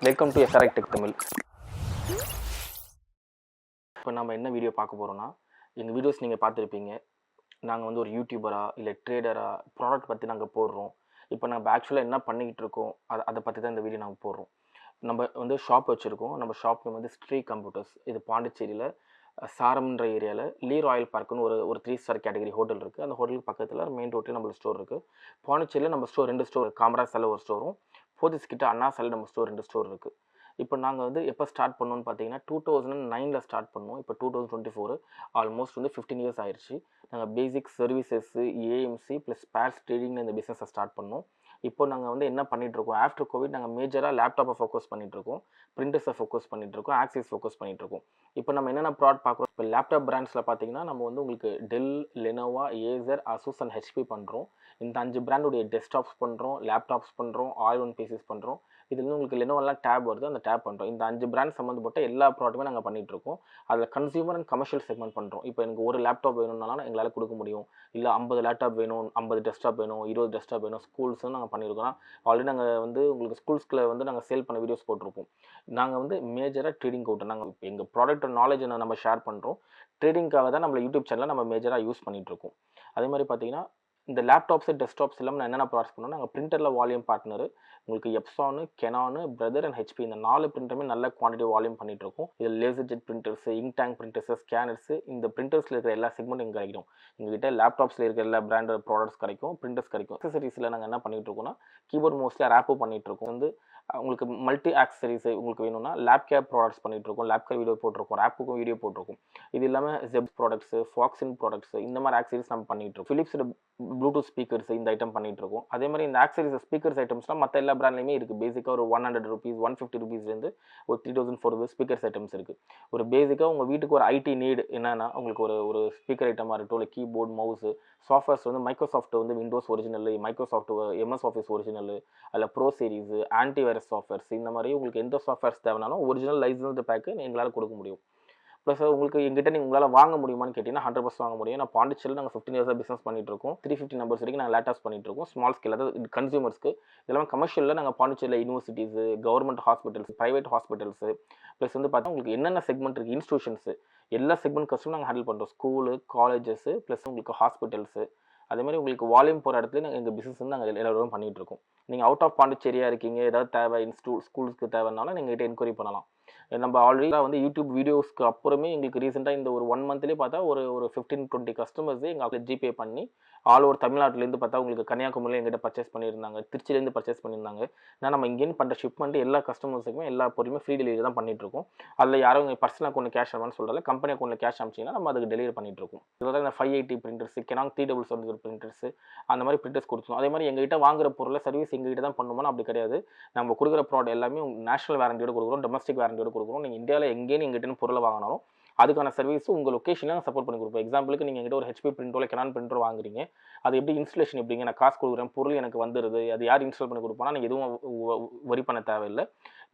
Welcome to SRI tech Tamil. இப்போ நம்ம என்ன வீடியோ பார்க்க போகிறோம்னா, எங்கள் வீடியோஸ் நீங்கள் பார்த்துருப்பீங்க. நாங்கள் வந்து ஒரு யூடியூபரா இல்லை ட்ரேடரா ப்ராடக்ட் பற்றி நாங்கள் போடுறோம். இப்போ நம்ம ஆக்சுவலாக என்ன பண்ணிக்கிட்டு இருக்கோம் அதை பற்றி தான் இந்த வீடியோ நாங்கள் போடுறோம். நம்ம வந்து ஷாப் வச்சுருக்கோம். நம்ம ஷாப் நேம் வந்து ஸ்ரீ கம்ப்யூட்டர்ஸ். இது பாண்டிச்சேரியில் சாரம்ன்ற ஏரியாவில் லீ ராயல் பார்க்குன்னு ஒரு 3 ஸ்டார் கேட்டகரி ஹோட்டல் இருக்குது. அந்த ஹோட்டலுக்கு பக்கத்தில் மெயின் ரோட்டில் நம்மளுக்கு ஸ்டோர் இருக்குது. பாண்டிச்சேரியில் நம்ம ஸ்டோர் 2 ஸ்டோர், காமராஜ் சாலை ஒரு ஸ்டோரும், போதிஸ் கிட்ட அண்ணா சாலை நம்ம ஸ்டோர் 2 ஸ்டோர் இருக்குது. இப்போ நாங்கள் வந்து எப்போ ஸ்டார்ட் பண்ணோன்னு பார்த்தீங்கன்னா 2009 ஸ்டார்ட் பண்ணோம். இப்போ 2024 ஆல்மோஸ்ட் வந்து 15 இயர்ஸ் ஆயிடுச்சு. நாங்கள் பேசிக் சர்வீசஸ்ஸு, ஏஎம்சி ப்ளஸ் ஸ்பேர்ஸ் ட்ரேடிங்னு இந்த பிஸ்னஸை ஸ்டார்ட் பண்ணோம். இப்போ நாங்கள் வந்து என்ன பண்ணிகிட்ருக்கோம், ஆஃப்டர் கோவிட் நாங்கள் மேஜராக லேப்டாப்பை ஃபோக்கஸ் பண்ணிகிட்ருக்கோம், பிரிண்டர்ஸை ஃபோக்கஸ் பண்ணிகிட்ருக்கோம், ஆக்சிஸ் ஃபோக்கஸ் பண்ணிகிட்ருக்கோம். இப்போ நம்ம என்னென்ன ப்ராடக்ட் பார்க்குறோம், இப்போ லேப்டாப் பிராண்ட்ஸில் பார்த்தீங்கன்னா நம்ம வந்து உங்களுக்கு Dell, Lenovo, Acer, Asus and HP பண்ணுறோம். இந்த 5 பிராண்டுடைய டெஸ்க்டாப்ஸ் பண்ணுறோம், லேப்டாப்ஸ் பண்ணுறோம், ஆல் ஒன் பீசஸ் பண்ணுறோம். இது வந்து உங்களுக்கு லெனோவெல்லாம் டேப் வருது, அந்த டேப் பண்ணுறோம். இந்த 5 பிராண்ட் சம்மந்தப்பட்ட எல்லா ப்ராடக்ட்டுமே நாங்கள் பண்ணிகிட்ருக்கோம். அதில் கன்சியூமர் அண்ட் கமர்ஷியல் செக்மெண்ட் பண்ணுறோம். இப்போ எனக்கு ஒரு லேப்டாப் வேணும்னாலும் எங்களால் கொடுக்க முடியும். இல்லை 50 லேப்டாப் வேணும், 50 டெஸ்க்டாப் வேணும், 20 டெஸ்க்டாப் வேணும், ஸ்கூல்ஸ்னு நாங்கள் பண்ணியிருக்கோம். ஆல்ரெடி நாங்கள் வந்து உங்களுக்கு ஸ்கூல்ஸ்கில் வந்து நாங்கள் சேல் பண்ண வீடியோஸ் போட்டிருப்போம். நாங்கள் வந்து மேஜராக ட்ரேடிங் கவுட்டர், நாங்கள் இப்போ எங்கள் ப்ராடக்ட் நாலேஜ் நம்ம ஷேர் பண்ணுறோம். ட்ரேடிங்காக தான் நம்ம யூடியூப் சேனலில் நம்ம மேஜராக யூஸ் பண்ணிகிட்ருக்கோம். அதே மாதிரி பார்த்தீங்கன்னா இந்த லேப்டாப்ஸு, டெஸ்க்டாப்ஸ் இல்லாமல் நான் என்னென்ன ப்ராடக்ட்ஸ் பண்ணோம், நாங்கள் பிரிண்டரில் வால்யூம் பார்ட்னர், உங்களுக்கு எப்சானு, கெனானு, பிரதர் அண்ட் ஹெச்பி இந்த 4 பிரிண்டருமே நல்ல குவான்டிட்டி வால்யூம் பண்ணிகிட்ருக்கோம். இதில் laser jet printers, ink tank printers, ஸ்கேனர்ஸு, இந்த பிரிண்டர்ஸில் இருக்கிற எல்லா செக்மெண்ட்டும் இங்கே கிடைக்கும். எங்ககிட்ட லேப்டாப்ஸில் இருக்கிற எல்லா பிராண்டட் ப்ராடக்ட்ஸ் கிடைக்கும், பிரிண்டர்ஸ் கிடைக்கும். அக்சசரிஸில் நாங்கள் என்ன பண்ணிகிட்ருக்கோம்னா கீபோர்ட் மோஸ்ட்லி ரேப்பும் பண்ணிகிட்ருக்கோம். வந்து உங்களுக்கு மல்டி ஆக்சசரிஸ் உங்களுக்கு வேணும்னா லேப் கேப் ப்ராடக்ட்ஸ் பண்ணிகிட்ருக்கோம், லேப் கேப் வீடியோ போட்டிருக்கோம், ரேப்புக்கும் வீடியோ போட்டிருக்கோம். இது இல்லாமல் ஜெப் ப்ராடக்ட்ஸு, ஃபாக்ஸின் ப்ராடக்ட்ஸு இந்த மாதிரி ஆக்சசரிஸ் நம்ம பண்ணிகிட்ருக்கோம். ஃபிலிப்ஸோட ப்ளூடூத் ஸ்பீக்கர்ஸ் இந்த ஐட்டம் பண்ணிகிட்ருக்கோம். அதே மாதிரி இந்த ஆக்சசரிஸ் ஸ்பீக்கர்ஸ் ஐட்டம்ஸ்லாம் மற்ற எல்லா பிராண்ட்லையுமே இருக்குது. பேசிக்காக ஒரு 100 ரூபீஸ், 150 ரூபீஸ்லேருந்து ஒரு 3000-4000 ஸ்பீக்கர்ஸ் ஐட்டம்ஸ் இருக்குது. ஒரு பேசிக்காக உங்கள் வீட்டுக்கு ஒரு ஐடி நீடு என்னென்னா உங்களுக்கு ஒரு ஸ்பீக்கர் ஐட்டமாக இருக்கட்டும், இல்லை கீபோர்ட், மவுஸு, சாஃப்ட்வேர்ஸ் வந்து மைக்ரோசாஃப்ட் வந்து Windows original, Microsoft MS office original, அதில் ப்ரோ சீரிஸு, ஆன்டிவைரஸ் சாஃப்ட்வேர்ஸ் இந்த மாதிரி உங்களுக்கு எந்த சாஃப்ட்வேர்ஸ் தேவைனாலும் ஒரிஜினல் லைசன்ஸ்டு பேக்கு எங்களால் கொடுக்க முடியும். ப்ளஸ் உங்களுக்கு எங்கிட்ட நீங்கள் உங்களால் வாங்க முடியுமான்னு கேட்டிங்கன்னா 100% வாங்க முடியும். நான் பாண்டிச்சேரியில் நாங்கள் 15 இயர்ஸாக பிஸ்னஸ் பண்ணிகிட்ருக்கோம். 350 நம்பர்ஸ் வரைக்கும் நாங்கள் லேப்டாப்ஸ் பண்ணிகிட்ருக்கோம். ஸ்மால் ஸ்கேல், அதாவது கன்சியூமர்ஸ்க்கு. இதெல்லாம் கமர்ஷியலில் நாங்கள் பாண்டிச்சேரியில் universities, government hospitals, private hospitals, plus வந்து பார்த்தா உங்களுக்கு என்னென்ன செக்மெண்ட் இருக்குது, இன்ஸ்டியூஷன்ஸு, எல்லா செக்மெண்ட் கஸ்டமரும் நாங்கள் ஹேண்டில் பண்ணுறோம். ஸ்கூலு, காலேஜஸ்ஸு, ப்ளஸ் உங்களுக்கு ஹாஸ்பிட்டல்ஸு. அதே மாதிரி உங்களுக்கு வால்யூம் போகிற இடத்துல நாங்கள் எங்கள் பிஸ்னஸ் வந்து நாங்கள் எல்லாரும் பண்ணிகிட்ருக்கோம். நீங்கள் அவுட் ஆஃப் பாண்டிச்சேரியாக இருக்கீங்க, ஏதாவது தேவை ஸ்கூல்ஸ்க்கு தேவைன்னாலும் நீங்கள் கிட்ட என்கொயரி பண்ணலாம். நம்ம ஆல்ரெடி வந்து யூடியூப் வீடியோஸ்க்கு அப்புறமே எங்களுக்கு ரீசெண்டாக இந்த ஒரு 1 மந்த்லேயே பார்த்தா ஒரு 15-20 கஸ்டமர்ஸ் எங்கள் ஜிபே பண்ணி ஆல் ஓவர் தமிழ்நாட்டிலேருந்து பார்த்தா உங்களுக்கு கன்னியாகுமரியில் எங்கிட்ட பர்ச்சேஸ் பண்ணியிருந்தாங்க, திருச்சிலேருந்து பர்ச்சேஸ் பண்ணியிருந்தாங்க. ஏன்னா நம்ம இங்கேருந்து பண்ணுற ஷிப்மெண்ட் எல்லா கஸ்டமர்ஸுக்குமே எல்லா பொருளுமே ஃப்ரீ டெலிவரி தான் பண்ணிகிட்ருக்கோம். அதில் யாரும் பர்சனல் அக்கௌண்ட்டில் கேஷ் ஆமான்னு சொல்கிறாங்க, கம்பெனி அக்கௌண்ட்டில் கேஷ் அமிச்சிங்கன்னா நம்ம அதுக்கு டெலிவரி பண்ணிகிட்ருக்கோம். இதோட இந்த 580 பிரிண்டர்ஸ், கெனான் 3770 பிரிண்டர்ஸ் அந்த மாதிரி பிரிண்டர்ஸ் கொடுத்துருவோம். அதே மாதிரி எங்ககிட்ட வாங்குற பொருளை சர்வீஸ் எங்ககிட்ட தான் பண்ணுவோம்னா அப்படி கிடையாது. நம்ம கொடுக்குற ப்ராடக்ட் எல்லாமே நேஷனல் வாரண்டியோடு கொடுக்குறோம், டொமஸ்டிக் வாரண்டியோடு கொடுக்குறோம். நீங்கள் இந்தியாவில் எங்கேயும் எங்கிட்ட பொருளை வாங்கினாலும் அதுக்கான சர்வீஸ் உங்கள் லொக்கேஷனில் நான் சப்போர்ட் பண்ணி கொடுப்போம். எக்ஸாம்பிளுக்கு நீங்கள் எங்கிட்ட ஒரு ஹெச்பி பிரிண்டரோ இல்லை கெனான் பிரிண்டரோ வாங்குறீங்க, அது எப்படி இன்ஸ்டலேஷன் எப்படிங்க, நான் காசு கொடுக்குறேன், பொருள் எனக்கு வந்துடுது, அது யார் இன்ஸ்டால் பண்ணி கொடுப்போம்னா நீங்கள் எதுவும் வரி பண்ண தேவையில்லை.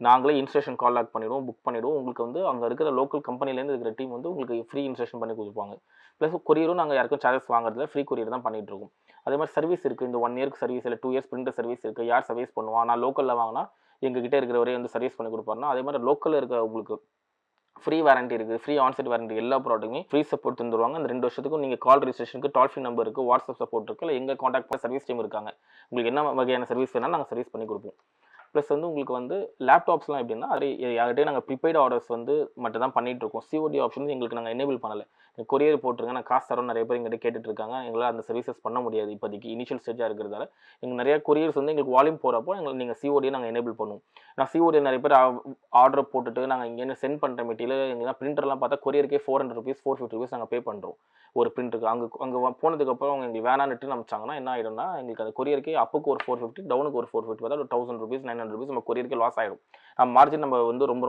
நாங்களே இன்ஸ்டலேஷன் கால் லாக் பண்ணிவிடுவோம், புக் பண்ணிவிடுவோம். உங்களுக்கு வந்து அங்கே இருக்கிற லோக்கல் கம்பெனிலேருந்து இருக்கிற டீம் வந்து உங்களுக்கு ஃப்ரீ இன்ஸ்டலேஷன் பண்ணி கொடுப்பாங்க. ப்ளஸ் கொரியரும் நாங்கள் யாருக்கும் சார்ஜஸ் வாங்குறதுல ஃப்ரீ கொரியர் தான் பண்ணிகிட்ருக்கோம். அதே மாதிரி சர்வீஸ் இருக்குது. இந்த 1 இயர்க்கு சர்வீஸ் இல்லை 2 இயர்ஸ் பிரிண்டர் சர்வீஸ் இருக்குது. யார் சர்வீஸ் பண்ணுவான், நான் லோக்கலில் வாங்கினா எங்ககிட்ட இருக்கிறவரே வந்து சர்வீஸ் பண்ணி கொடுப்பாருனா, அதே மாதிரி லோக்கலில் இருக்க உங்களுக்கு ஃப்ரீ வாரண்டி இருக்குது, ஃப்ரீ ஆன்சைட் வாரண்டி, எல்லா ப்ராடக்ட்டுமே ஃப்ரீ சப்போர்ட் தந்துருவாங்க. அந்த 2 வருஷத்துக்கும் நீங்கள் கால் ரிஜிஸ்ட்ரேஷனுக்கு டோல் ஃப்ரீ நம்பர் இருக்குது, வாட்ஸ்அப் சப்போர்ட் இருக்குது, இல்லை எங்கள் காண்டாக்ட் பண்ண சர்வீஸ் டீம் இருக்காங்க. உங்களுக்கு என்ன வகையான சர்வீஸ் வேணாலும் நாங்கள் சர்வீஸ் பண்ணி கொடுப்போம். ப்ளஸ் வந்து உங்களுக்கு வந்து லேப்டாப்ஸ்லாம் எப்படின்னா அது யார்கிட்டே நாங்கள் ப்ரீபெய்டு ஆர்டர்ஸ் வந்து மட்டும் தான் பண்ணிகிட்ருக்கோம். COD ஆப்ஷன் எங்களுக்கு நாங்கள் எனேபிள் பண்ணலை. கொரியர் போட்டுருங்க, நான் காசு தரோம் நிறைய பேர் எங்கிட்ட கேட்டுட்ருக்காங்க. எங்களால் அந்த சர்வீசஸ் பண்ண முடியாது இப்போதைக்கு, இனிஷியல் ஸ்டேஜாக இருக்கிறதால. எங்களுக்கு நிறைய கொரியர்ஸ் வந்து எங்களுக்கு வால்யூம் போகிறப்போ எங்களுக்கு நீங்கள் COD நாங்கள் எனேபிள் பண்ணுவோம். நான் COD நிறைய பேர் ஆர்டர் போட்டுட்டு நாங்கள் இங்கேருந்து சென்ட் பண்ணுற மெட்டீரியல் எங்கள் பிரிண்டர்லாம் பார்த்தா கொரியருக்கே 400 ரூபீஸ் 450 ரூபீஸ் நாங்கள் பே பண்ணுறோம் ஒரு பிரிண்டருக்கு. அங்கே போனதுக்கப்புறம் அவங்க எங்களுக்கு வேணான்னு ரிட்டர்ன் அனுப்பிச்சாங்கன்னா என்ன ஆகிடும்னா எங்களுக்கு அந்த கொரியருக்கே அப்புக்கு ஒரு 450, டவுனுக்கு ஒரு 450, பார்த்தா ஒரு 1000 ரூபீஸ் 900 ரூபீஸ் நம்ம கொரியருக்கே லாஸ் ஆகிடும். மார்ஜின் நம்ம வந்து ரொம்ப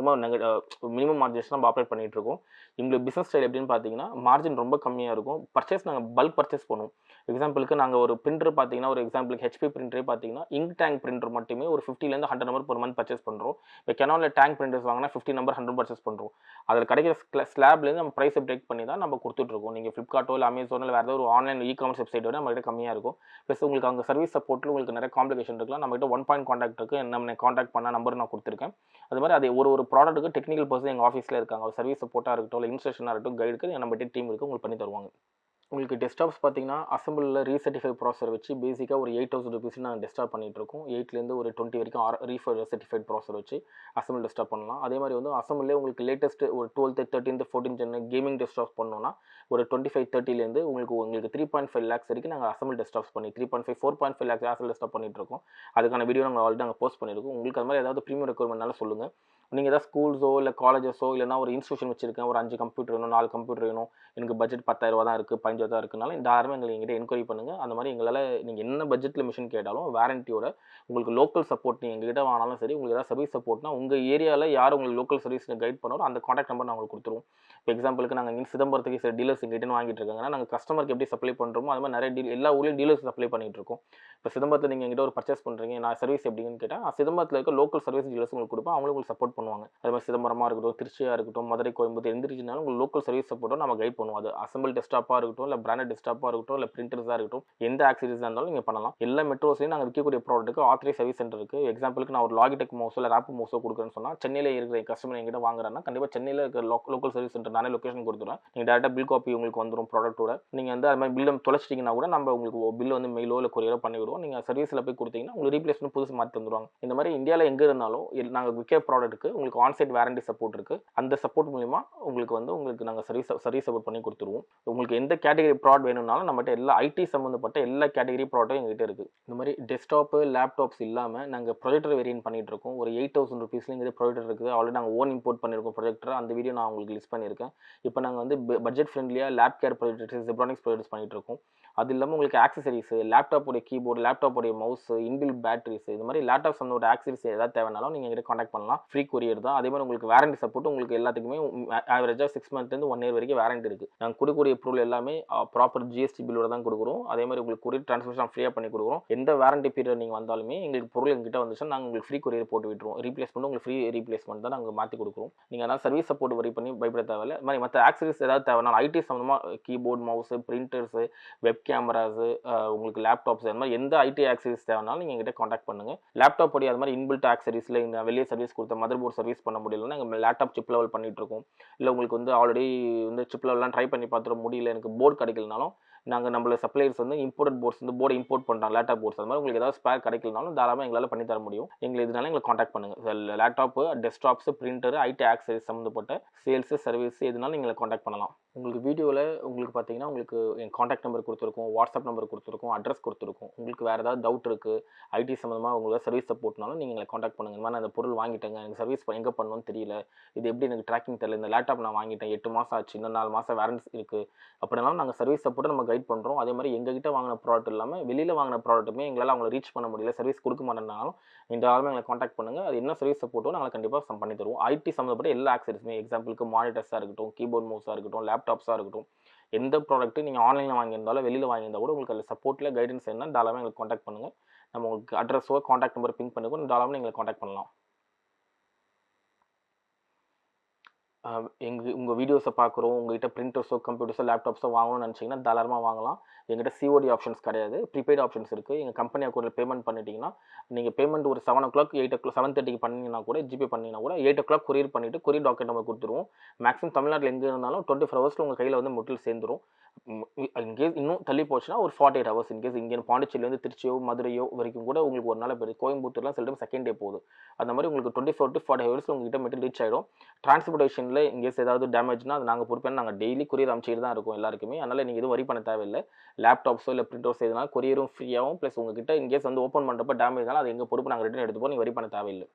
மினிமம் மார்ஜின்ஸ் நம்ம ஆப்ரேட் பண்ணிகிட்டு இருக்கோம். எங்களுக்கு பிஸ்னஸ் ஸ்டைல் எப்படின்னு பார்த்தீங்கன்னா மார்ஜின் ரொம்ப கம்மியாக இருக்கும். பர்ச்சேஸ் நாங்கள் பல்க் பர்ச்சேஸ் பண்ணுவோம். எக்ஸாம்பிளுக்கு நாங்கள் ஒரு பிரிண்டர் பார்த்தீங்கன்னா, ஒரு எக்ஸாம்பிளுக்கு ஹெச்பி பிரிண்டரே பார்த்தீங்கன்னா, இங்க் டேங்க் பிரிண்டர் மட்டுமே ஒரு 50லேருந்து 100 நம்பர் பெர் மந்த் பர்ச்சேஸ் பண்ணுறோம். இப்போ கெனான்ல டேங்க் பிரிண்டர்ஸ் வாங்கினா 50 நம்பர் 100 பர்ச்சேஸ் பண்ணுறோம். அதில் கிடைக்கிற ஸ்லாப்லேருந்து நம்ம ப்ரைஸை பிரேக் பண்ணி தான் நம்ம கொடுத்துட்ருக்கோம். நீங்கள் ஃப்ளிப்கார்ட்டோ இல்லை அமேசானோ இல்லை வேறு ஏதாவது ஒரு ஆன்லைன் இ-காமர்ஸ் வெப்சைட் விட நம்மகிட்ட கம்மியாக இருக்கும். ப்ளஸ் உங்களுக்கு அங்கே சர்வீஸ் சப்போர்ட்டில் உங்களுக்கு நிறைய காம்ப்ளிகேஷன் இருக்கலாம். நம்மகிட்ட 1 பாயிண்ட் கான்டாக்ட் இருக்குது. நம்ம கான்டாக்ட் பண்ண நம்பர் நான் கொடுத்துருக்கேன். அது மாதிரி அது ஒரு ப்ராடக்ட்டுக்கு டெக்னிக்கல் பர்சன் எங்கள் ஆஃபீஸில் இருக்காங்க. ஒரு சர்வீஸ் சப்போர்ட்டாக இருக்கட்டும், இல்லை இன்ஸ்ட்ரக்ஷனாக இருக்கட்டும், கைடுக்கு நம்மகிட்ட டீம் இருக்குது. உங்களுக்கு பண்ணி தருவாங்க. உங்களுக்கு டெஸ்க்டாப்ஸ் பார்த்தீங்கன்னா, அசெம்பிளில் ரீசர்டிஃபை ப்ராசஸர் வச்சு பேசிக்காக ஒரு 8000 ருபீஸ் நாங்கள் டெஸ்க்டாப் பண்ணிகிட்ருக்கோம். 8லேருந்து ஒரு 20 வரைக்கும் ரீசர்டிஃபைட் ப்ராசஸர் வச்சு அசெம்பிள் டெஸ்க்டாப் பண்ணலாம். அதே மாதிரி வந்து அசெம்பிளே உங்களுக்கு லேட்டஸ்ட் ஒரு 12th 13th 14th gen gaming desktops பண்ணோன்னா ஒரு 25 30லேருந்து உங்களுக்கு 3.5 lakhs வரைக்கும் நாங்கள் அசெம்பிள் டெஸ்க்டாப்ஸ் பண்ணி 3.5 4.5 lakhs அசெம்பிள் டெஸ்க்டாப் பண்ணிகிட்ருக்கோம். அதுக்கான வீடியோ நாங்கள் ஆல்ரெடி போஸ்ட் பண்ணியிருக்கோம். உங்களுக்கு அது மாதிரி ஏதாவது ப்ரீமியம் ரெக்யர்மெண்ட்னாலும் சொல்லுங்கள். நீங்கள் ஏதாவது ஸ்கூல்ஸோ இல்லை காலேஜஸோ இல்லைனா ஒரு இன்ஸ்டியூஷன் வச்சிருக்கேன், ஒரு 5 கம்ப்யூட்டர் வேணும், 4 கம்ப்யூட்டர் வேணும், எனக்கு பட்ஜெட் 10,000 தான் இருக்குது, 15,000 தான் இருக்குனாலும் தாராளமாக எங்கள்கிட்ட என்கொயரி பண்ணுங்கள். அந்த மாதிரி எங்களால் நீங்கள் என்ன பட்ஜெட்டில் மிஷின் கேட்டாலும் வாரண்டியோட உங்களுக்கு லோக்கல் சப்போர்ட் நீங்கள் எங்ககிட்ட வாங்கினாலும் சரி, உங்களுக்கு ஏதாவது சர்வீஸ் சப்போர்ட்னா உங்கள் ஏரியாவில் யார் உங்களுக்கு லோக்கல் சர்வீஸ் கைட் பண்ணாரோ அந்த கான்டாக்ட் நம்பர் நான் உங்களுக்கு கொடுத்துருவோம். இப்போ எக்ஸாம்பிளுக்கு நாங்கள் இங்கே சிதம்பரத்துக்கு சில டீலர்ஸ் எங்ககிட்ட வாங்கிட்டு இருக்காங்கன்னா, நாங்கள் கஸ்டமருக்கு எப்படி சப்ளை பண்ணுறோமோ அது மாதிரி நிறைய எல்லா ஊர்லேயும் டீலர்ஸ் சப்ளை பண்ணிட்டு இருக்கோம். இப்போ சிதம்பரத்தில் நீங்கள் எங்கிட்ட ஒரு பர்ச்சேஸ் பண்ணுறீங்க, நான் சர்வீஸ் எப்படின்னு கேட்டால் சிதம்பரத்தில் இருக்க லோக்கல் சர்வீஸ் டீலர்ஸ் உங்களுக்கு கொடுப்போம். அவங்களும் உங்களுக்கு சப்போர்ட் பண்ணுவாங்க. அது மாதிரி சிதம்பரமாக இருக்கட்டும், திருச்சியாக இருக்கட்டும், மதுரை, கோயம்புத்தூர் எந்த ரீஜனாலும் உங்களுக்கு லோக்கல் சர்வீஸ் சப்போர்ட்டோ நம்ம கைட் பண்ணுவோம். அது அசெம்பிள் டெஸ்க்டாப்பாக இருக்கட்டும், இல்லை பிராண்டட் டெஸ்க்டாப்பாக இருக்கட்டும், இல்லை பிரிண்டர்ஸாக இருக்கட்டும், எந்த ஆக்சரிஸாக இருந்தாலும் நீங்கள் பண்ணலாம். எல்லா மெட்ரோஸ்லையும் நாங்கள் விற்கக்கூடிய ப்ராடக்ட்டுக்கு ஆத்தரைஸ் சர்வீஸ் சென்டர் இருக்குது. எக்ஸாம்பிளுக்கு நான் ஒரு லாகிடெக் மவுஸோ இல்லை ராப் மவுஸோ கொடுக்குறேன்னு சொன்னால், சென்னையில் இருக்கிற கஸ்டமர் எங்கிட்ட வாங்குறாங்கன்னா கண்டிப்பாக சென்னையில் இருக்கிற லோக்கல் சர்வீஸ் சென்டர் நானே லொக்கேஷன் கொடுத்துருவேன். நீங்கள் டேரெக்டாக பில் காப்பி உங்களுக்கு வந்துடும் ப்ராடக்ட்டோட. நீங்கள் வந்து அது மாதிரி பில்லை தொலைச்சிட்டிங்கன்னா கூட நம்ம உங்களுக்கு பில் வந்து மெயிலோ இல்லை கொரியரோ பண்ணி விடுவோம். நீங்கள் சர்வீஸில் போய் கொடுத்தீங்கன்னா உங்களுக்கு ரீப்ளேஸ்மெண்ட் புதுசு மாற்றி தந்துடுவாங்க. இந்த மாதிரி இந்தியாவில் எங்கே இருந்தாலும் நாங்கள் விற்கிற ப்ராடக்ட்டுக்கு உங்களுக்கு ஆன்சைட் வாரண்டி சப்போர்ட் இருக்குது. அந்த சப்போர்ட் மூலிமா உங்களுக்கு நாங்கள் சர்வீஸ் சப்போர்ட் பண்ணி கொடுத்துருவோம். உங்களுக்கு எந்த கேட்டகரி ப்ராடக்ட் வேணும்னாலும் நம்மகிட்ட எல்லா ஐடி சம்மந்தப்பட்ட எல்லா கேட்டகரி ப்ராடக்ட்டும் எங்ககிட்ட இருக்குது. இந்த மாதிரி டெஸ்க்டாப்பு, லேப்டாப்ஸ் இல்லாமல் நாங்கள் ப்ரொஜெக்டர் வேரியன்ட் பண்ணிட்டு இருக்கோம். ஒரு 8,000 ருபீஸ்ல இங்கே ப்ரொஜெக்டர் இருக்குது. ஆல்ரெடி நாங்கள் ஓன் இம்போர்ட் பண்ணியிருக்கோம் ப்ரொஜெக்டர். அந்த வீடியோ நான் உங்களுக்கு லிஸ்ட் பண்ணியிருக்கேன். இப்போ நாங்கள் வந்து பட்ஜெட் ஃப்ரெண்ட்லியாக Lapcare projectors, Zebronics projectors பண்ணிட்டு இருக்கோம். அது இல்லாமல் உங்களுக்கு ஆக்சசரிஸ், லேப்டாப்போடைய கீபோர்டு, லேப்டாப்போடைய மவுஸ், இன்பில்ட் பேட்டரிஸ், இது மாதிரி லேப்டாப் சம்மந்தோட ஆக்சசரிஸ் ஏதாவது தேவைனாலும் நீங்கள் எங்கிட்ட காண்டாக்ட் பண்ணலாம். ஃப்ரீ கொரியர் தான். அதே மாதிரி உங்களுக்கு வாரண்டி சப்போர்ட் உங்களுக்கு எல்லாத்துக்குமே ஆவரேஜாக 6 மந்த்லேருந்து 1 இயர் வரைக்கும் வாரண்டி இருக்குது. நாங்கள் கொடுக்கக்கூடிய பொருள் எல்லாமே ப்ராப்பர் ஜிஎஸ்டி பில்லோட தான் கொடுக்குறோம். அதே மாதிரி உங்களுக்கு கொரியர் டிரான்ஸ்போர்ட்டேஷன் ஃப்ரீயாக பண்ணி கொடுக்குறோம். எந்த வாரண்டி பீரியட் நீங்கள் வந்தாலுமே எங்களுக்கு பொருள் எங்கிட்ட வந்துச்சுன்னா நாங்கள் உங்களுக்கு ஃப்ரீ கொரியர் போட்டு விட்டுருவோம். ரீப்ளேஸ்மெண்ட் உங்களுக்கு ஃப்ரீ ரீப்ளேஸ்மெண்ட் தான் நாங்கள் மாற்றி கொடுக்குறோம். நீங்கள் அதனால் சர்வீஸ் சப்போர்ட் வரி பண்ணி பயப்பட தேவையில்லை. இது மாதிரி மற்ற ஆக்சசரிஸ் ஏதாவது தேவைன்னா ஐடி சம்மந்தமாக keyboard, mouse, printers, web cameras, உங்களுக்கு லேப்டாப்ஸ் அது மாதிரி எந்த ஐடி ஆக்சரிஸ் தேவைனாலும் நீங்கள் எங்கிட்ட காண்டாக்ட் பண்ணுங்கள். லேப்டாப் படி அது மாதிரி இன்பில்ட் ஆக்சரிஸில் இந்த வெளியே சர்வீஸ் கொடுத்த மதர் போர்டு சர்வீஸ் பண்ண முடியலன்னா எங்கள் லேப்டாப் சிப் லெவல் பண்ணிட்டு இருக்கோம். இல்லை உங்களுக்கு வந்து ஆல்ரெடி வந்து சிப் லெவல்லாம் ட்ரை பண்ணி பார்த்துட முடியல, எனக்கு போர்டு கிடைக்கலனாலும் நாங்கள் நம்மள சப்ளையர்ஸ் வந்து இம்போர்ட் போர்ட்ஸ் வந்து போர்டு இம்போர்ட் பண்ணுறோம், லேப்டாப் போர்ட்ஸ். அது மாதிரி உங்களுக்கு ஏதாவது ஸ்பேர் கிடைக்கலனாலும் தாராளமாக எங்களால் பண்ணி தர முடியும். இதனால எங்களை காண்டாக்ட் பண்ணுங்கள். Laptop, desktops, printer, IT accessories சம்மந்தப்பட்ட சேல்ஸு, சர்வீஸ் எதுனாலும் எங்களை காண்டாக்ட் பண்ணலாம். உங்களுக்கு வீடியோவில் உங்களுக்கு பார்த்தீங்கன்னா உங்களுக்கு என் காண்டாக்ட் நம்பர் கொடுத்துருக்கோம், வாட்ஸ்அப் நம்பர் கொடுத்துருக்கோம், அட்ரஸ் கொடுத்துருக்கோம். உங்களுக்கு வேறு ஏதாவது டவுட் இருக்குது, ஐடி சம்மந்தமாக உங்களுக்கு சர்வீஸ் சப்போர்ட்னாலும் நீங்கள் எங்களை காண்டாக்ட் பண்ணுங்கள். இந்த மாதிரி நான் அந்த பொருள் வாங்கிட்டேங்க, எனக்கு சர்வீஸ் எங்கே பண்ணணும்னு தெரியல, இது எப்படி எனக்கு ட்ராக்கிங் தெரியல, இந்த லேப்டாப் நான் வாங்கிட்டேன் 8 மாதம் ஆச்சு, இன்னும் 4 மாதம் வாரண்டி இருக்குது அப்படின்னாலும் நாங்கள் சர்வீஸ் சப்போர்ட்டை நம்ம கைட் பண்ணுறோம். அதே மாதிரி எங்ககிட்ட வாங்கின ப்ராடக்ட் இல்லாமல் வெளியில் வாங்கின ப்ராடக்ட்டுமே எங்களால் அவங்கள ரீச் பண்ண முடியல, சர்வீஸ் கொடுக்க மாட்டேன்னாலும் இந்த ஆளுமே எங்களை காண்டாக்ட் பண்ணுங்கள். அது என்ன சர்வீஸ் சப்போர்ட்டோ நாங்கள் கண்டிப்பாக பண்ணி தருவோம். ஐடி சம்மந்தப்பட்ட எல்லா ஆக்சரிஸுமே, எக்ஸாம்பிளுக்கு மானிட்டர்ஸாக இருக்கட்டும், கீபோர்ட் மவுஸாக இருக்கட்டும், லேப்டாப்ஸாக இருக்கட்டும், எந்த ப்ராடக்ட்டு நீங்கள் ஆன்லைனில் வாங்கியிருந்தாலும் வெளியில் வாங்கியிருந்தால் கூட உங்களுக்கு அதில் சப்போர்ட்டில் கைடன்ஸ் என்ன தாராளமாக எங்களுக்கு காண்டாக்ட் பண்ணுங்கள். நம்ம உங்களுக்கு அட்ரஸோ காண்டாக்ட் நம்பர் பிங்க் பண்ணிக்கோ, தாராளமாக எங்களை காண்டாக்ட் பண்ணலாம். உங்கள் வீடியோஸை பார்க்குறோம், உங்கள்கிட்ட பிரிண்டர்ஸோ, கம்ப்யூட்டர்ஸோ, லேப்டாப்ஸோ வாங்கணும்னு நினச்சிங்கன்னா தாராளமாக வாங்கலாம். எங்கிட்ட சிஓடி ஆப்ஷன்ஸ் கிடையாது, ப்ரீபெய்ட் ஆப்ஷன்ஸ் இருக்குது. எங்கள் கம்பெனி அக்கௌண்ட்டில் பேமெண்ட் பண்ணிட்டீங்கன்னா நீங்கள் பேமெண்ட் ஒரு 7 o'clock 8 o'clock 7:30க்கு பண்ணிங்கன்னா கூட ஜிபே பண்ணிங்கன்னா கூட 8 o'clock கொரியர் பண்ணிவிட்டு கொரியர் டாக்குமெண்ட் நம்ம கொடுத்துருவோம். மேக்ஸிமம் தமிழ்நாட்டில் எங்கே இருந்தாலும் 24 ஹவர்ஸில் உங்கள் கையில் வந்து மெட்டீரியல் சேர்ந்துடும். இன்கேஸ் இன்னும் தள்ளி போச்சுன்னா ஒரு 48 hours. இன்கேஸ் இங்கே பாண்டிச்சேரியிலேருந்து திருச்சியோ மதுரையோ வரைக்கும் கூட உங்களுக்கு ஒரு நாள் போயிடுது. கோயம்புத்தூர்லாம் சில டைம் செகண்ட் டே போகுது. அந்த மாதிரி உங்களுக்கு 24 to 40 ஹவர்ஸில் உங்கள்கிட்ட மெட்டீரியல் ரீச் ஆகிடும். டிரான்ஸ்போர்ட்டேஷனில் இன்கேஸ் ஏதாவது டேமேஜ்னா அது நாங்கள் பொறுப்பேன். நாங்கள் டெய்லி கொரியர் அனுப்பிச்சிட்டு தான் இருக்கோம் எல்லாருக்குமே. அதனால் நீங்கள் எதுவும் வரி பண்ண தேவையில்லை. லேப்டாப்ஸோ இல்லை பிரிண்டர்ஸோ எதுனாலும் கொரியரும் ஃப்ரீயாகவும் ப்ளஸ் உங்ககிட்ட இன்கேஸ் வந்து ஓப்பன் பண்ணுறப்ப டேமேஜ்னாலும் அது எங்கள் பொறுப்பு, நாங்கள் ரிட்டர்ன் எடுத்துப்போம். நீங்கள் வரி பண்ண தேவையில்லை.